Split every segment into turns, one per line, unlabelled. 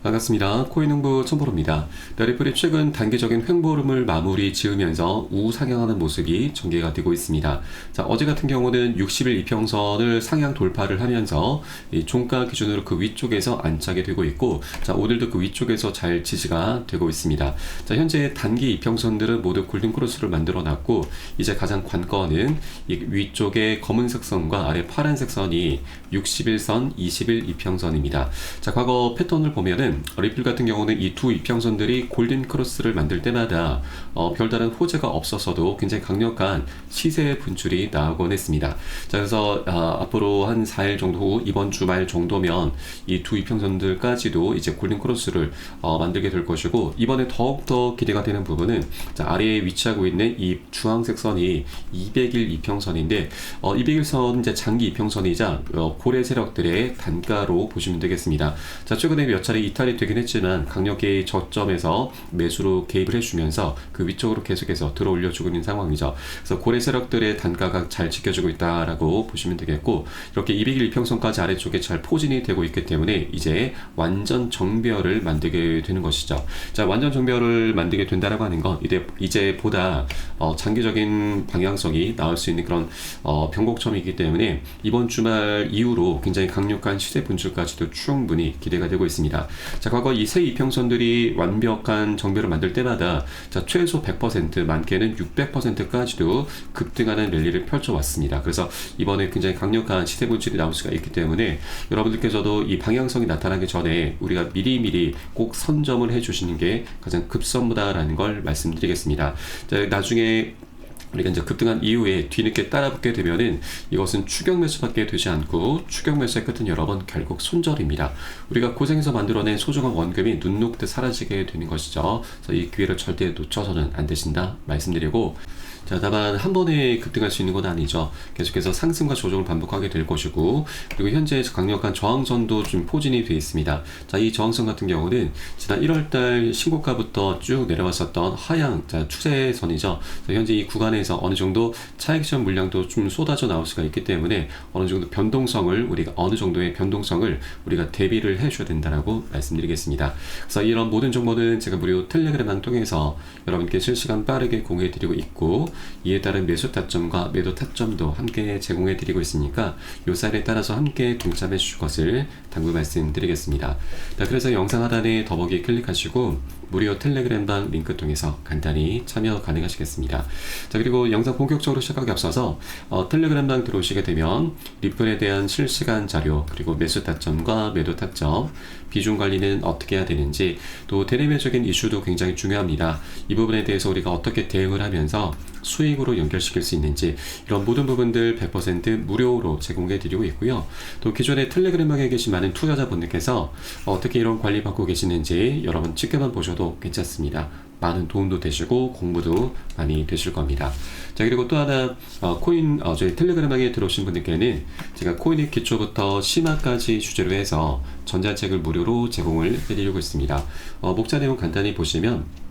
반갑습니다. 코인홍보 첨보로입니다. 리플이 최근 단기적인 횡보름을 마무리 지으면서 우상향하는 모습이 전개가 되고 있습니다. 자, 어제 같은 경우는 60일 이평선을 상향 돌파를 하면서 이 종가 기준으로 그 위쪽에서 안착이 되고 있고, 자, 오늘도 그 위쪽에서 잘 지지가 되고 있습니다. 자, 현재 단기 이평선들은 모두 골든 크로스를 만들어 놨고, 이제 가장 관건은 이 위쪽에 검은색 선과 아래 파란색 선이 60일선, 20일 이평선입니다. 자, 과거 패턴을 보면은 리플 같은 경우는 이 두 이평선들이 골든 크로스를 만들 때마다 별다른 호재가 없어서도 굉장히 강력한 시세 분출이 나오곤 했습니다. 자, 그래서 앞으로 한 4일 정도 후, 이번 주말 정도면 이 두 이평선들까지도 이제 골든 크로스를 만들게 될 것이고, 이번에 더욱더 기대가 되는 부분은, 자, 아래에 위치하고 있는 이 주황색 선이 200일 이평선인데, 200일선 이제 장기 이평선이자 고래 세력들의 단가로 보시면 되겠습니다. 자, 최근에 몇 차례 이탈이 되긴 했지만 강력히 저점에서 매수로 개입을 해주면서 그 위쪽으로 계속해서 들어 올려주고 있는 상황이죠. 그래서 고래 세력들의 단가가 잘 지켜주고 있다라고 보시면 되겠고, 이렇게 200일 이평선까지 아래쪽에 잘 포진이 되고 있기 때문에 이제 완전 정배열을 만들게 되는 것이죠. 자, 완전 정배열을 만들게 된다라고 하는 건 이제 보다 장기적인 방향성이 나올 수 있는 그런 변곡점이기 때문에 이번 주말 이후로 굉장히 강력한 시세 분출까지도 충분히 기대가 되고 있습니다. 자, 과거 이 세 이평선들이 완벽한 정배를 만들 때마다, 자, 최소 100%, 많게는 600%까지도 급등하는 랠리를 펼쳐왔습니다. 그래서 이번에 굉장히 강력한 시세 분출이 나올 수가 있기 때문에 여러분들께서도 이 방향성이 나타나기 전에 우리가 미리미리 꼭 선점을 해주시는 게 가장 급선무다라는 걸 말씀드리겠습니다. 자, 나중에 우리가 이제 급등한 이후에 뒤늦게 따라붙게 되면은 이것은 추격 매수밖에 되지 않고, 추격 매수의 끝은 여러분 결국 손절입니다. 우리가 고생해서 만들어낸 소중한 원금이 눈 녹듯 사라지게 되는 것이죠. 그래서 이 기회를 절대 놓쳐서는 안 되신다 말씀드리고, 자, 다만 한 번에 급등할 수 있는 건 아니죠. 계속해서 상승과 조정을 반복하게 될 것이고, 그리고 현재 강력한 저항선도 좀 포진이 되어 있습니다. 자, 이 저항선 같은 경우는 지난 1월달 신고가부터 쭉 내려왔었던 하향, 자, 추세선이죠. 현재 이 구간에서 어느 정도 차익 실현 물량도 좀 쏟아져 나올 수가 있기 때문에 어느 정도 어느 정도의 변동성을 우리가 대비를 해줘야 된다라고 말씀드리겠습니다. 그래서 이런 모든 정보는 제가 무료 텔레그램을 통해서 여러분께 실시간 빠르게 공유해드리고 있고, 이에 따른 매수 타점과 매도 타점도 함께 제공해 드리고 있으니까 요 사일에 따라서 함께 동참해 주실 것을 당부 말씀드리겠습니다. 자, 그래서 영상 하단에 더보기 클릭하시고 무료 텔레그램방 링크 통해서 간단히 참여 가능하시겠습니다. 자, 그리고 영상 본격적으로 시작하기 앞서서 텔레그램방 들어오시게 되면 리플에 대한 실시간 자료, 그리고 매수 타점과 매도 타점, 비중 관리는 어떻게 해야 되는지, 또 대내외적인 이슈도 굉장히 중요합니다. 이 부분에 대해서 우리가 어떻게 대응을 하면서 수익으로 연결시킬 수 있는지, 이런 모든 부분들 100% 무료로 제공해 드리고 있고요. 또 기존에 텔레그램방에 계신 많은 투자자분들께서 어떻게 이런 관리 받고 계시는지 여러분 지켜만 보셔도 괜찮습니다. 많은 도움도 되시고 공부도 많이 되실 겁니다. 자, 그리고 또 하나 저희 텔레그램방에 들어오신 분들께는 제가 코인의 기초부터 심화까지 주제로 해서 전자책을 무료로 제공을 해드리고 있습니다. 목차 내용 간단히 보시면,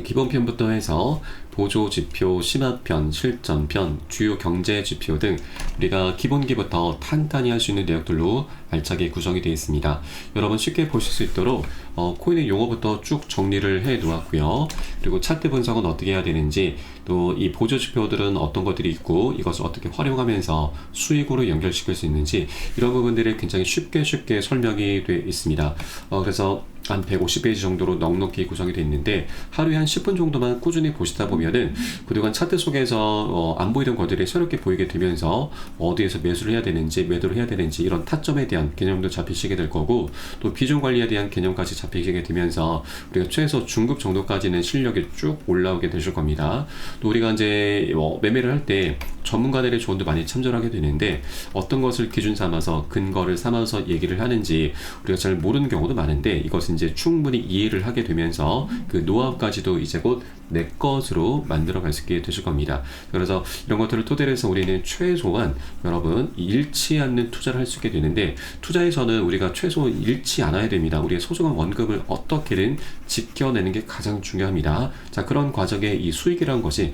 기본편부터 해서 보조지표, 심화편, 실전편, 주요 경제지표 등 우리가 기본기부터 탄탄히 할 수 있는 내용들로 알차게 구성이 되어 있습니다. 여러분 쉽게 보실 수 있도록 코인의 용어부터 쭉 정리를 해 놓았고요. 그리고 차트 분석은 어떻게 해야 되는지, 또 이 보조지표들은 어떤 것들이 있고 이것을 어떻게 활용하면서 수익으로 연결시킬 수 있는지, 이런 부분들이 굉장히 쉽게 설명이 되어 있습니다. 그래서 한 150페이지 정도로 넉넉히 구성이 되어 있는데, 하루에 한 10분 정도만 꾸준히 보시다 보면은 그동안 차트 속에서 안 보이던 것들이 새롭게 보이게 되면서 어디에서 매수를 해야 되는지 매도를 해야 되는지 이런 타점에 대한 개념도 잡히시게 될 거고, 또 비중 관리에 대한 개념까지 잡히게 되면서 우리가 최소 중급 정도까지는 실력이 쭉 올라오게 되실 겁니다. 또 우리가 이제 매매를 할 때 전문가들의 조언도 많이 참조하게 되는데, 어떤 것을 기준 삼아서 근거를 삼아서 얘기를 하는지 우리가 잘 모르는 경우도 많은데, 이것은 이제 충분히 이해를 하게 되면서 그 노하우까지도 이제 곧 내 것으로 만들어 갈 수 있게 되실 겁니다. 그래서 이런 것들을 토대로 해서 우리는 최소한 여러분 잃지 않는 투자를 할 수 있게 되는데, 투자에서는 우리가 최소 잃지 않아야 됩니다. 우리의 소중한 원금을 어떻게든 지켜내는 게 가장 중요합니다. 자, 그런 과정에 이 수익이라는 것이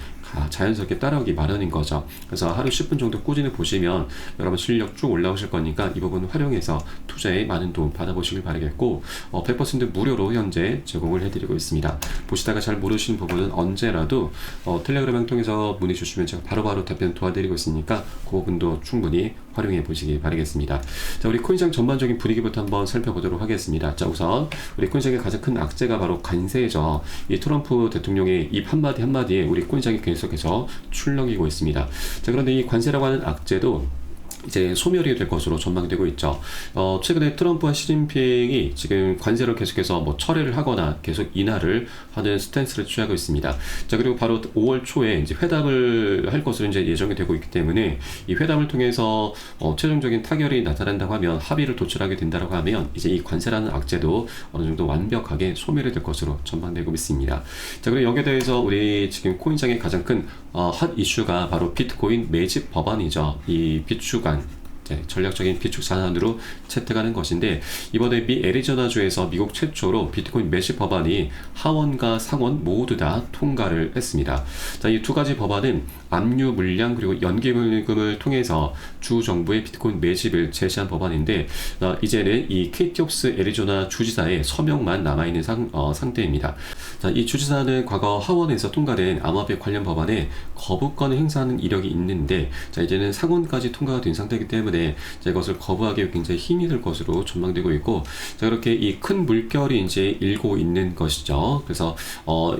자연스럽게 따라오기 마련인 거죠. 그래서 하루 10분 정도 꾸준히 보시면 여러분 실력 쭉 올라오실 거니까 이 부분 활용해서 투자에 많은 도움 받아보시길 바라겠고 100% 무료로 현재 제공을 해드리고 있습니다. 보시다가 잘 모르시는 부분은 언제라도 텔레그램을 통해서 문의 주시면 제가 바로바로 답변 도와드리고 있으니까 그 부분도 충분히 활용해 보시기 바라겠습니다. 자, 우리 코인시장 전반적인 분위기부터 한번 살펴보도록 하겠습니다. 자, 우선 우리 코인시장의 가장 큰 악재가 바로 관세죠. 이 트럼프 대통령의 입 한마디 한마디에 우리 코인시장이 계속해서 출렁이고 있습니다. 자, 그런데 이 관세라고 하는 악재도 이제 소멸이 될 것으로 전망되고 있죠. 최근에 트럼프와 시진핑이 지금 관세를 계속해서 뭐 철회를 하거나 계속 인하를 하는 스탠스를 취하고 있습니다. 자, 그리고 바로 5월 초에 이제 회담을 할 것으로 이제 예정이 되고 있기 때문에 이 회담을 통해서 최종적인 타결이 나타난다고 하면 합의를 도출하게 된다고 하면 이제 이 관세라는 악재도 어느 정도 완벽하게 소멸이 될 것으로 전망되고 있습니다. 자, 그리고 여기에 대해서 우리 지금 코인시장의 가장 큰 핫 이슈가 바로 비트코인 매집 법안이죠. 이 비추간 전략적인 비축 자산으로 채택하는 것인데 이번에 미 애리조나주에서 미국 최초로 비트코인 매집 법안이 하원과 상원 모두 다 통과를 했습니다. 자, 이 두 가지 법안은 압류 물량 그리고 연기금을 통해서 주 정부의 비트코인 매집을 제시한 법안인데 이제는 이 케이티옵스 애리조나 주지사의 서명만 남아있는 상태입니다. 자, 이 주지사는 과거 하원에서 통과된 암호화폐 관련 법안에 거부권을 행사하는 이력이 있는데 자, 이제는 상원까지 통과가 된 상태이기 때문에 이것을 거부하기에 굉장히 힘이 들 것으로 전망되고 있고 자, 그렇게 이 큰 물결이 이제 일고 있는 것이죠. 그래서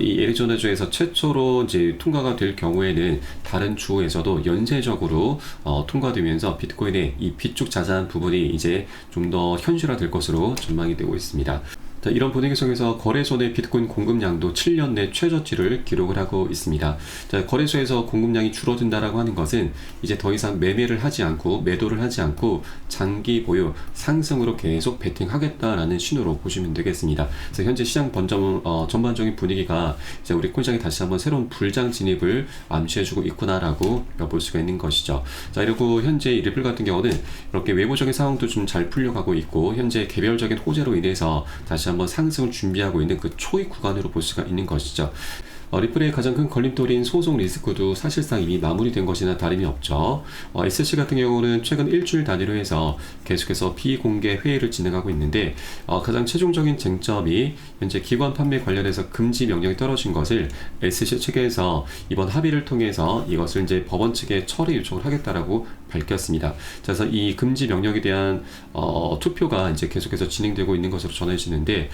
이 애리조나주에서 최초로 이제 통과가 될 경우에는 다른 주에서도 연쇄적으로 통과되면서 비트코인의 이 비축 자산 부분이 이제 좀 더 현실화될 것으로 전망이 되고 있습니다. 자, 이런 분위기 속에서 거래소 내 비트코인 공급량도 7년 내 최저치를 기록을 하고 있습니다. 자, 거래소에서 공급량이 줄어든다라고 하는 것은 이제 더 이상 매매를 하지 않고 매도를 하지 않고 장기 보유 상승으로 계속 베팅하겠다라는 신호로 보시면 되겠습니다. 그래서 현재 시장 전반적인 분위기가 이제 우리 코인시장이 다시 한번 새로운 불장 진입을 암시해주고 있구나라고 볼 수가 있는 것이죠. 자, 그리고 현재 이 리플 같은 경우는 이렇게 외부적인 상황도 좀 잘 풀려가고 있고 현재 개별적인 호재로 인해서 다시 한번 상승을 준비하고 있는 그 초입 구간으로 볼 수가 있는 것이죠. 리플의 가장 큰 걸림돌인 소송 리스크도 사실상 이미 마무리된 것이나 다름이 없죠. SC 같은 경우는 최근 일주일 단위로 해서 계속해서 비공개 회의를 진행하고 있는데 가장 최종적인 쟁점이 현재 기관 판매 관련해서 금지 명령이 떨어진 것을 SC 측에서 이번 합의를 통해서 이것을 이제 법원 측에 철회 요청을 하겠다라고 밝혔습니다. 그래서 이 금지 명령에 대한 투표가 이제 계속해서 진행되고 있는 것으로 전해지는데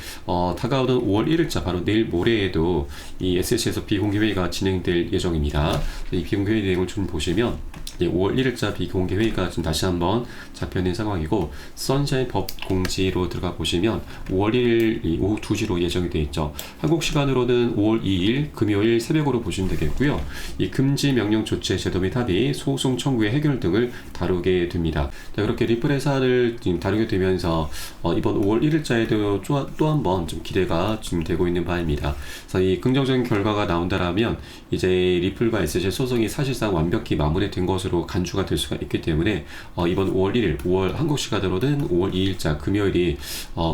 다가오는 5월 1일자 바로 내일 모레에도 이 SC에서 비공개 회의가 진행될 예정입니다. 이 비공개 회의 내용을 좀 보시면 5월 1일자 비공개 회의가 지금 다시 한번 잡혀있는 상황이고 선샤인 법 공지로 들어가 보시면 5월 1일 오후 2시로 예정이 되어 있죠. 한국 시간으로는 5월 2일 금요일 새벽으로 보시면 되겠고요. 이 금지 명령 조치의 제도 및 합의, 소송 청구의 해결 등을 다루게 됩니다. 자, 그렇게 리플의 사안을 지금 다루게 되면서 이번 5월 1일자에도 또 한 번 좀 기대가 지금 되고 있는 바입니다. 그래서 이 긍정적인 결과가 나온다라면 이제 리플과 SC 소송이 사실상 완벽히 마무리된 것으로 간주가 될 수가 있기 때문에 이번 5월 1일, 5월 한국 시간으로는 5월 2일자 금요일이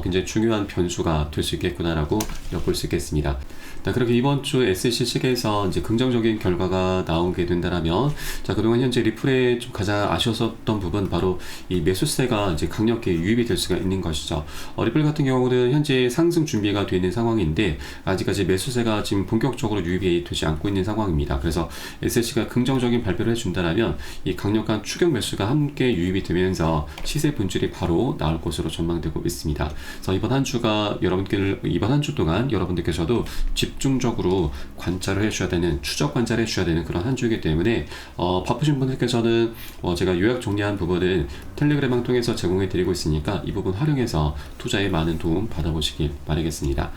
굉장히 중요한 변수가 될 수 있겠구나라고 엿볼 수 있겠습니다. 자, 그렇게 이번 주 SC 측에서 이제 긍정적인 결과가 나오게 된다라면 자, 그동안 현재 리플에 좀 가장 아쉬웠던 부분 바로 이 매수세가 이제 강력하게 유입이 될 수가 있는 것이죠. 리플 같은 경우는 현재 상승 준비가 되어 있는 상황인데 아직까지 매수세가 지금 본격적으로 유입이 되지 않고 있는 상황입니다. 그래서 SC가 긍정적인 발표를 해준다라면 이 강력한 추격 매수가 함께 유입이 되면서 시세 분출이 바로 나올 것으로 전망되고 있습니다. 그래서 이번 한 주 동안 여러분들께서도 집중적으로 관찰을 해주셔야 되는, 추적 관찰을 해주셔야 되는 그런 한 주이기 때문에 바쁘신 분들께서는 제가 요약 정리한 부분은 텔레그램을 통해서 제공해 드리고 있으니까 이 부분 활용해서 투자에 많은 도움 받아보시길 바라겠습니다.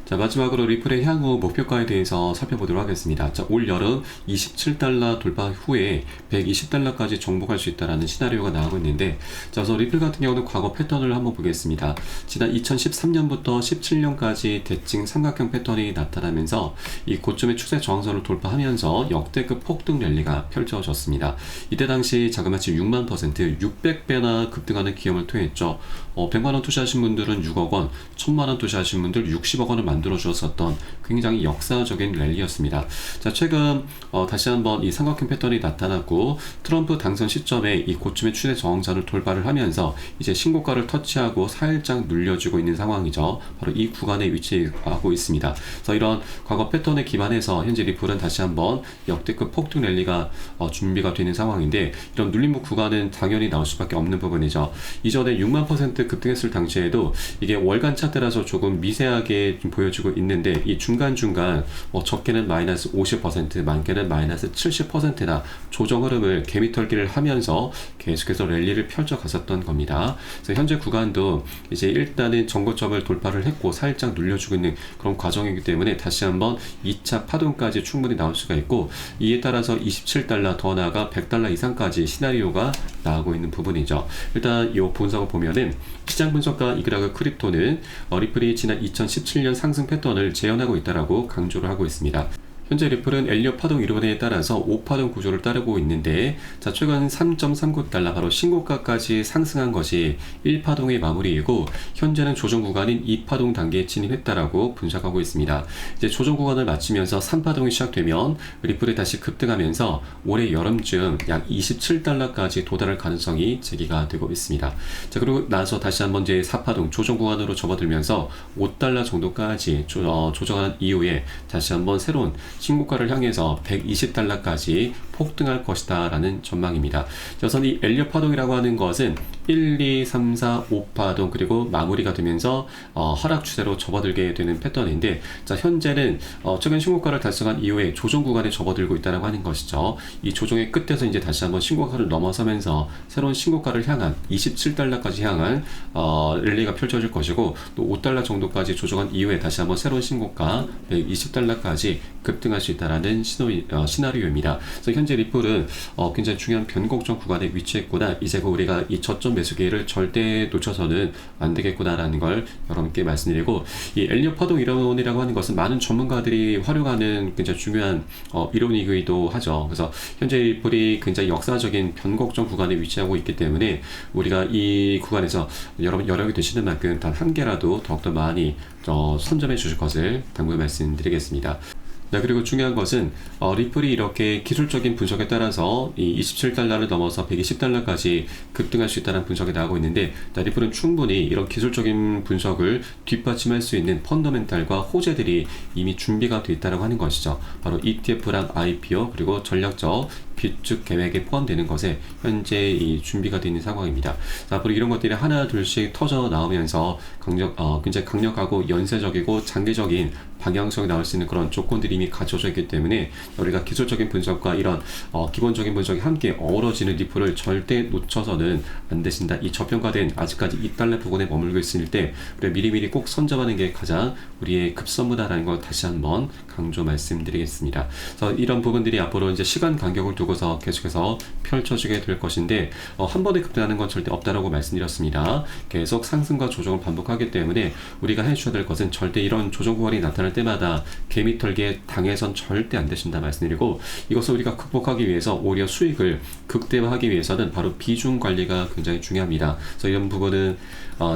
자, 마지막으로 리플의 향후 목표가에 대해서 살펴보도록 하겠습니다. 자, 올 여름 27달러 돌파 후에 120달러까지 정복할 수 있다는 시나리오가 나오고 있는데 자, 그래서 리플 같은 경우는 과거 패턴을 한번 보겠습니다. 지난 2013년부터 17년까지 대칭 삼각형 패턴이 나타나면서 이 고점의 추세 저항선을 돌파하면서 역대급 폭등 랠리가 펼쳐졌습니다. 이때 당시 자그마치 6만%, 600배나 급등하는 기염을 토했죠. 100만원 투자하신 분들은 6억 원, 1000만원 투자하신 분들 60억 원을 만들어 주었었던 굉장히 역사적인 랠리였습니다. 자, 최근 다시 한번 이 삼각형 패턴이 나타났고 트럼프 당선 시점에 이 고점의 최대 저항선을 돌파를 하면서 이제 신고가를 터치하고 살짝 눌려주고 있는 상황이죠. 바로 이 구간에 위치하고 있습니다. 그래서 이런 과거 패턴에 기반해서 현재 리플은 다시 한번 역대급 폭등 랠리가 준비가 되는 상황인데, 이런 눌림목 구간은 당연히 나올 수밖에 없는 부분이죠. 이전에 6만% 급등했을 당시에도 이게 월간 차트라서 조금 미세하게 좀 보여주고 있는데, 이 중간중간 적게는 마이너스 50%, 많게는 마이너스 70%나 조정 흐름을 개미털기를 하면서 계속해서 랠리를 펼쳐갔었던 겁니다. 그래서 현재 구간도 이제 일단은 정고점을 돌파를 했고 살짝 눌려주고 있는 그런 과정이기 때문에 다시 한번 2차 파동까지 충분히 나올 수가 있고, 이에 따라서 27달러 더 나아가 100달러 이상까지 시나리오가 나오고 있는 부분이죠. 일단 이 분석을 보면은 시장 분석가 이그라그 크립토는 리플이 지난 2017년 상승 패턴을 재현하고 있다라고 강조를 하고 있습니다. 현재 리플은 엘리엇 파동 이론에 따라서 5파동 구조를 따르고 있는데, 자, 최근 3.39달러 바로 신고가까지 상승한 것이 1파동의 마무리이고, 현재는 조정 구간인 2파동 단계에 진입했다라고 분석하고 있습니다. 이제 조정 구간을 마치면서 3파동이 시작되면 리플이 다시 급등하면서 올해 여름쯤 약 27달러까지 도달할 가능성이 제기가 되고 있습니다. 자, 그리고 나서 다시 한번 이제 4파동 조정 구간으로 접어들면서 5달러 정도까지 조정한 이후에 다시 한번 새로운 신고가를 향해서 120달러까지 폭등할 것이다 라는 전망입니다. 우선 이 엘리엇 파동이라고 하는 것은 1, 2, 3, 4, 5파동 그리고 마무리가 되면서 하락 추세로 접어들게 되는 패턴인데, 자, 현재는 최근 신고가를 달성한 이후에 조정 구간에 접어들고 있다고 하는 것이죠. 이 조정의 끝에서 이제 다시 한번 신고가를 넘어서면서 새로운 신고가를 향한 27달러까지 향한 랠리가 펼쳐질 것이고, 또 5달러 정도까지 조정한 이후에 다시 한번 새로운 신고가 120달러까지 급등할 수 있다라는 시나리오입니다. 그래서 현재 리플은 굉장히 중요한 변곡점 구간에 위치했구나, 이제 우리가 이 저점 매수 기회를 절대 놓쳐서는 안 되겠구나라는 걸 여러분께 말씀드리고, 이 엘리엇 파동 이론이라고 하는 것은 많은 전문가들이 활용하는 굉장히 중요한 이론이기도 하죠. 그래서 현재 리플이 굉장히 역사적인 변곡점 구간에 위치하고 있기 때문에 우리가 이 구간에서 여러분 여력이 되시는 만큼 단 한 개라도 더욱더 많이 선점해 주실 것을 당부해 말씀드리겠습니다. 네, 그리고 중요한 것은 리플이 이렇게 기술적인 분석에 따라서 이 27달러를 넘어서 120달러까지 급등할 수 있다는 분석이 나오고 있는데, 리플은 충분히 이런 기술적인 분석을 뒷받침할 수 있는 펀더멘탈과 호재들이 이미 준비가 되어 있다고 하는 것이죠. 바로 ETF랑 IPO 그리고 전략적 비축 계획에 포함되는 것에 현재 이 준비가 되어 있는 상황입니다. 자, 앞으로 이런 것들이 하나 둘씩 터져 나오면서 굉장히 강력하고 연쇄적이고 장기적인 방향성이 나올 수 있는 그런 조건들이 이미 갖춰져 있기 때문에 우리가 기술적인 분석과 이런 기본적인 분석이 함께 어우러지는 리플을 절대 놓쳐서는 안 되신다. 이 저평가된 아직까지 2달러 부근에 머물고 있을 때 우리가 미리미리 꼭 선점하는 게 가장 우리의 급선무다라는 걸 다시 한번 강조 말씀드리겠습니다. 그래서 이런 부분들이 앞으로 이제 시간 간격을 두고서 계속해서 펼쳐지게 될 것인데, 한 번에 급등하는 건 절대 없다라고 말씀드렸습니다. 계속 상승과 조정을 반복하기 때문에 우리가 해주셔야 될 것은 절대 이런 조정 구간이 나타날 때마다 개미털기에 당해선 절대 안 되신다 말씀드리고, 이것을 우리가 극복하기 위해서 오히려 수익을 극대화하기 위해서는 바로 비중 관리가 굉장히 중요합니다. 그래서 이런 부분은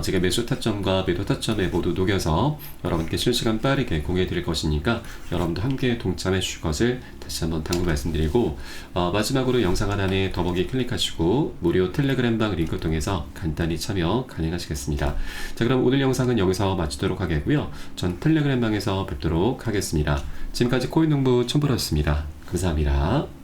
제가 매수 타점과 매도 타점에 모두 녹여서 여러분께 실시간 빠르게 공유해 드릴 것이니까 여러분도 함께 동참해 주실 것을 다시 한번 당부 말씀드리고, 마지막으로 영상 하단에 더보기 클릭하시고 무료 텔레그램방 링크 통해서 간단히 참여 가능하시겠습니다. 자, 그럼 오늘 영상은 여기서 마치도록 하겠고요. 전 텔레그램방에서 뵙도록 하겠습니다. 지금까지 코인농부 첨부였습니다. 감사합니다.